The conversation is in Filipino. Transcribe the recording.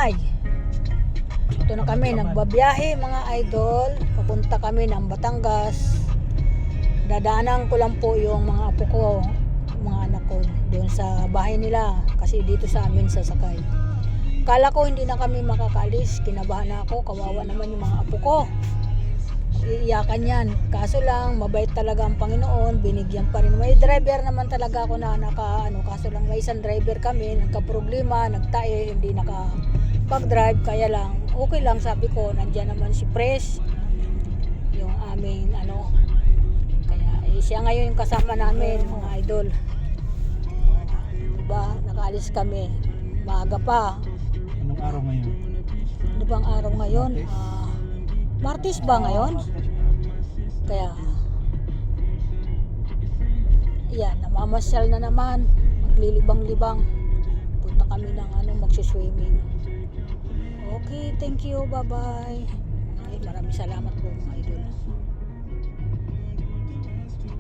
Binay. Ito na kami, nagbabiyahe mga idol. Papunta kami ng Batangas. Dadaanan ko lang po yung mga apo ko, mga anak ko, doon sa bahay nila. Kasi dito sa amin sasakay. Kala ko hindi na kami makakaalis. Kinabahan na ako, kawawa naman yung mga apo ko. Iiyakan yan. Kaso lang, mabait talaga ang Panginoon. Binigyan pa rin. May driver naman talaga ako na kaso lang may isang driver kami. Nagka-problema, nagtae, hindi nakapag-drive. Kaya lang, okay lang sabi ko. Nandiyan naman si Pres. Yung aming Kaya siya ngayon yung kasama namin, mga idol. Diba? Nakaalis kami. Maaga pa. Anong araw ngayon? Ano bang araw ngayon? Martes ba ngayon? Kaya yan, namamasyal na naman, maglilibang-libang. Punta kami ng magsuswimming. Okay, thank you, bye bye. Ay, maraming salamat po mga idol.